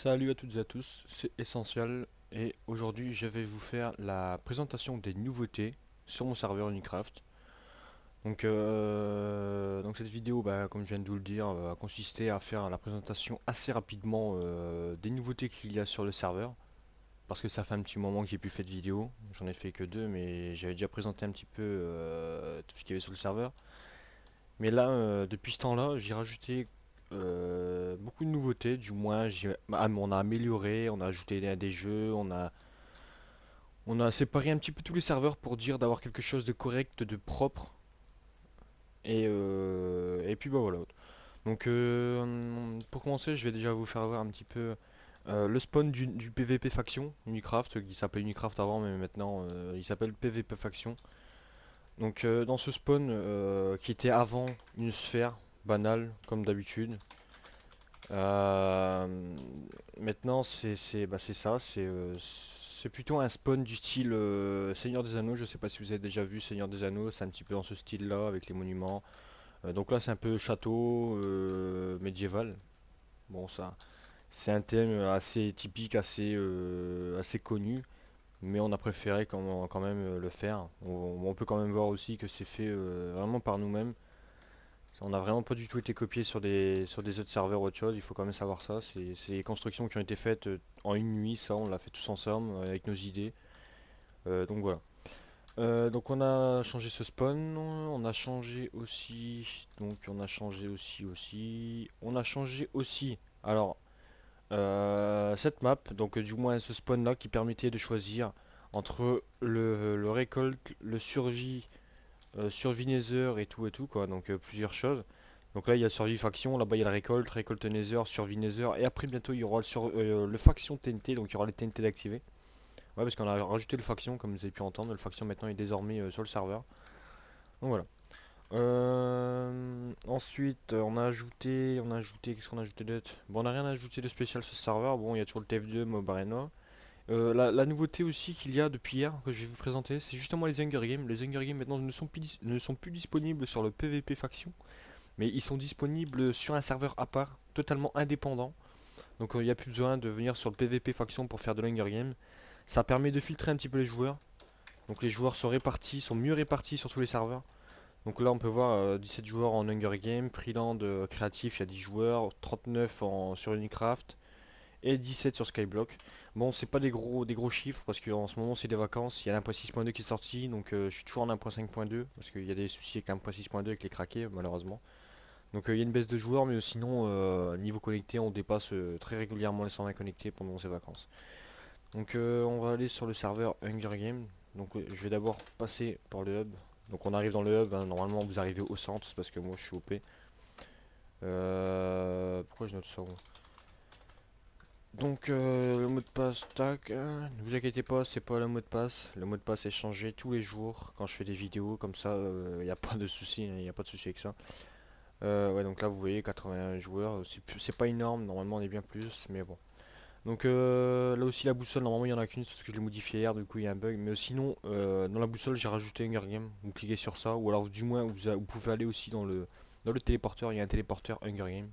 Salut à toutes et à tous, c'est Essentiel et aujourd'hui je vais vous faire la présentation des nouveautés sur mon serveur Unicraft. Donc cette vidéo, comme je viens de vous le dire, va consister à faire la présentation assez rapidement des nouveautés qu'il y a sur le serveur. Parce que ça fait un petit moment que j'ai plus fait de vidéo, j'en ai fait que deux, mais j'avais déjà présenté un petit peu tout ce qu'il y avait sur le serveur. Mais là, depuis ce temps-là, j'ai rajouté beaucoup de nouveautés, du moins on a amélioré, on a ajouté des jeux, on a séparé un petit peu tous les serveurs pour dire d'avoir quelque chose de correct, de propre. Et puis bah voilà. Pour commencer, je vais déjà vous faire voir un petit peu le spawn du PVP faction, Unicraft, qui s'appelait Unicraft avant, mais maintenant il s'appelle PVP faction. Dans ce spawn qui était avant une sphère banale comme d'habitude. euh, Maintenant c'est ça, c'est plutôt un spawn du style Seigneur des Anneaux. Je sais pas si vous avez déjà vu Seigneur des Anneaux, c'est un petit peu dans ce style là avec les monuments. Donc là c'est un peu château médiéval. Bon ça c'est un thème assez typique, assez connu. Mais on a préféré quand même le faire. On peut quand même voir aussi que c'est fait vraiment par nous-mêmes. On n'a vraiment pas du tout été copié sur des autres serveurs ou autre chose, il faut quand même savoir ça. C'est des constructions qui ont été faites en une nuit, ça on l'a fait tous ensemble avec nos idées. Donc voilà. Donc on a changé ce spawn, on a changé aussi, on a changé aussi. Alors cette map, donc du moins ce spawn là qui permettait de choisir entre le récolte, le survie nether et tout quoi, donc plusieurs choses. Donc là il y a survie faction, là-bas il y a la récolte, récolte nether, survie nether, et après bientôt il y aura le faction TNT, donc il y aura les TNT d'activer. Ouais, parce qu'on a rajouté le faction, comme vous avez pu entendre, le faction maintenant est désormais sur le serveur. Donc voilà. Ensuite, qu'est-ce qu'on a ajouté d'autre? Bon, on n'a rien ajouté de spécial sur ce serveur. Bon, il y a toujours le TF2, Mob Arena. La nouveauté aussi qu'il y a depuis hier, que je vais vous présenter, c'est justement les Hunger Games. Les Hunger Games maintenant ne sont plus disponibles sur le PvP faction, mais ils sont disponibles sur un serveur à part, totalement indépendant. Donc il n'y a plus besoin de venir sur le PvP faction pour faire de l'Hunger Games. Ça permet de filtrer un petit peu les joueurs. Donc les joueurs sont mieux répartis sur tous les serveurs. Donc là on peut voir 17 joueurs en Hunger Games, Freeland créatif il y a 10 joueurs, 39 sur Unicraft et 17 sur Skyblock. Bon c'est pas des gros chiffres parce qu'en ce moment c'est des vacances, il y a l'1.6.2 qui est sorti donc je suis toujours en 1.5.2 parce qu'il y a des soucis avec l'1.6.2 avec les craqués malheureusement. Donc il y a une baisse de joueurs mais sinon niveau connecté on dépasse très régulièrement les 120 connectés pendant ces vacances. Donc on va aller sur le serveur Hunger Games. Donc je vais d'abord passer par le hub. Donc on arrive dans le hub, hein. Normalement vous arrivez au centre, c'est parce que moi je suis OP. Pourquoi je note ça? Le mot de passe, tac, ne vous inquiétez pas, c'est pas le mot de passe. Le mot de passe est changé tous les jours quand je fais des vidéos, comme ça il n'y a pas de souci, il n'y a pas de souci avec ça. Ouais donc là vous voyez 81 joueurs, c'est pas énorme, normalement on est bien plus, mais bon. Donc là aussi la boussole, normalement il n'y en a qu'une parce que je l'ai modifié hier, du coup il y a un bug. Mais sinon, dans la boussole j'ai rajouté Hunger Game, vous cliquez sur ça, ou alors du moins vous pouvez aller aussi dans le téléporteur, il y a un téléporteur Hunger Game.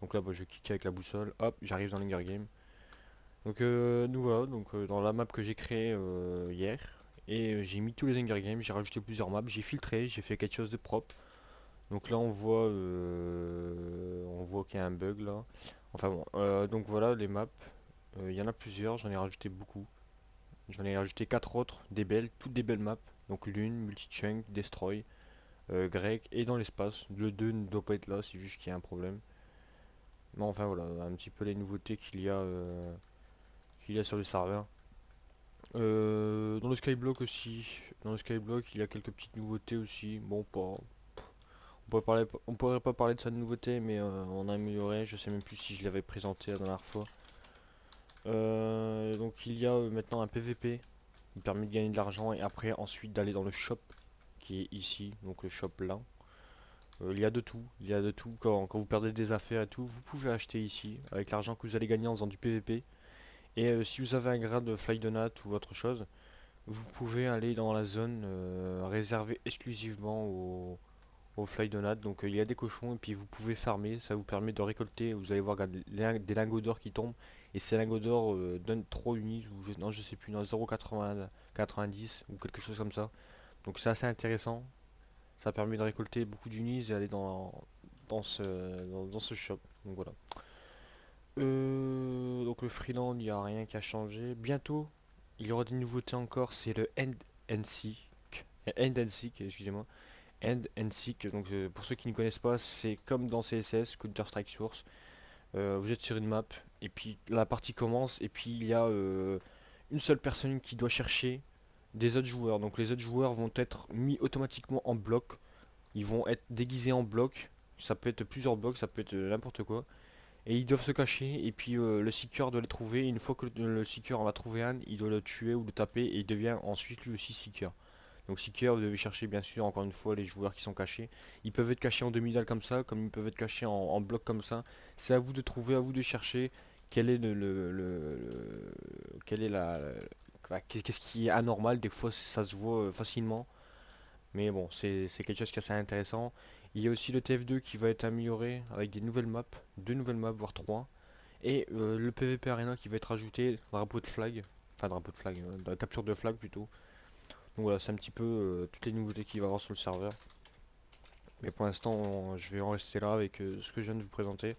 Donc là je clique avec la boussole, hop, j'arrive dans l'Hunger Game. Donc nous voilà, dans la map que j'ai créée hier, et j'ai mis tous les Hunger Games, j'ai rajouté plusieurs maps, j'ai filtré, j'ai fait quelque chose de propre. Donc là on voit qu'il y a un bug là. Enfin bon, donc voilà les maps. Il y en a plusieurs, j'en ai rajouté beaucoup. J'en ai rajouté 4 autres, des belles, toutes des belles maps. Donc Lune, Multichunk, Destroy, Grec et dans l'espace. Le 2 ne doit pas être là, c'est juste qu'il y a un problème. Mais enfin voilà, un petit peu les nouveautés qu'il y a sur le serveur. Dans le Skyblock aussi, dans le Skyblock il y a quelques petites nouveautés aussi. Bon, pas, on pourrait pas parler de ça de nouveauté, mais on a amélioré. Je sais même plus si je l'avais présenté la dernière fois. Donc il y a maintenant un PVP qui permet de gagner de l'argent et après ensuite d'aller dans le shop qui est ici, donc le shop là. Il y a de tout, il y a de tout. Quand vous perdez des affaires et tout, vous pouvez acheter ici avec l'argent que vous allez gagner en faisant du PVP. Et si vous avez un grade de Fly Donut ou autre chose, vous pouvez aller dans la zone réservée exclusivement au Fly Donut. Donc il y a des cochons et puis vous pouvez farmer, ça vous permet de récolter, vous allez voir regarde, des lingots d'or qui tombent et ces lingots d'or donnent 3 unis ou non je sais plus, non 0,90 ou quelque chose comme ça. Donc c'est assez intéressant, ça permet de récolter beaucoup d'unis et aller dans ce shop. Donc voilà. Donc le Freeland, il n'y a rien qui a changé. Bientôt, il y aura des nouveautés encore, c'est le and Seek. End and Seek, excusez-moi. End and Seek, donc pour ceux qui ne connaissent pas, c'est comme dans CSS, Counter Strike Source. Vous êtes sur une map, et puis la partie commence, et puis il y a une seule personne qui doit chercher des autres joueurs. Donc les autres joueurs vont être mis automatiquement en bloc. Ils vont être déguisés en bloc. Ça peut être plusieurs blocs, ça peut être n'importe quoi. Et ils doivent se cacher, et puis le seeker doit les trouver. Et une fois que le seeker en a trouvé un, il doit le tuer ou le taper, et il devient ensuite lui aussi seeker. Donc seeker, vous devez chercher bien sûr encore une fois les joueurs qui sont cachés. Ils peuvent être cachés en demi-dalle comme ça, comme ils peuvent être cachés en bloc comme ça. C'est à vous de trouver, à vous de chercher quel est quelle est qu'est-ce qui est anormal. Des fois ça se voit facilement. Mais bon, c'est quelque chose qui est assez intéressant. Il y a aussi le TF2 qui va être amélioré avec des nouvelles maps, deux nouvelles maps, voire trois. Et le PVP Arena qui va être ajouté, drapeau de flag, enfin drapeau de flag, la capture de flag plutôt. Donc voilà, c'est un petit peu toutes les nouveautés qu'il va y avoir sur le serveur. Mais pour l'instant, je vais en rester là avec ce que je viens de vous présenter.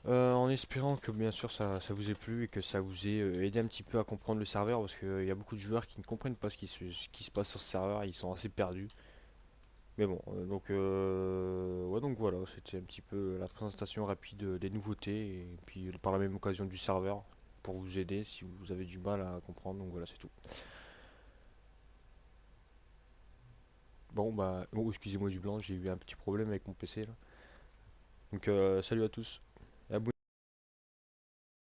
En espérant que bien sûr ça vous ait plu et que ça vous ait aidé un petit peu à comprendre le serveur parce qu'il y a beaucoup de joueurs qui ne comprennent pas ce qui se passe sur ce serveur, ils sont assez perdus. Mais bon, ouais, donc voilà, c'était un petit peu la présentation rapide des nouveautés et puis par la même occasion du serveur pour vous aider si vous avez du mal à comprendre. Donc voilà, c'est tout. Bon bah, oh, excusez-moi du blanc, j'ai eu un petit problème avec mon PC là. Donc salut à tous.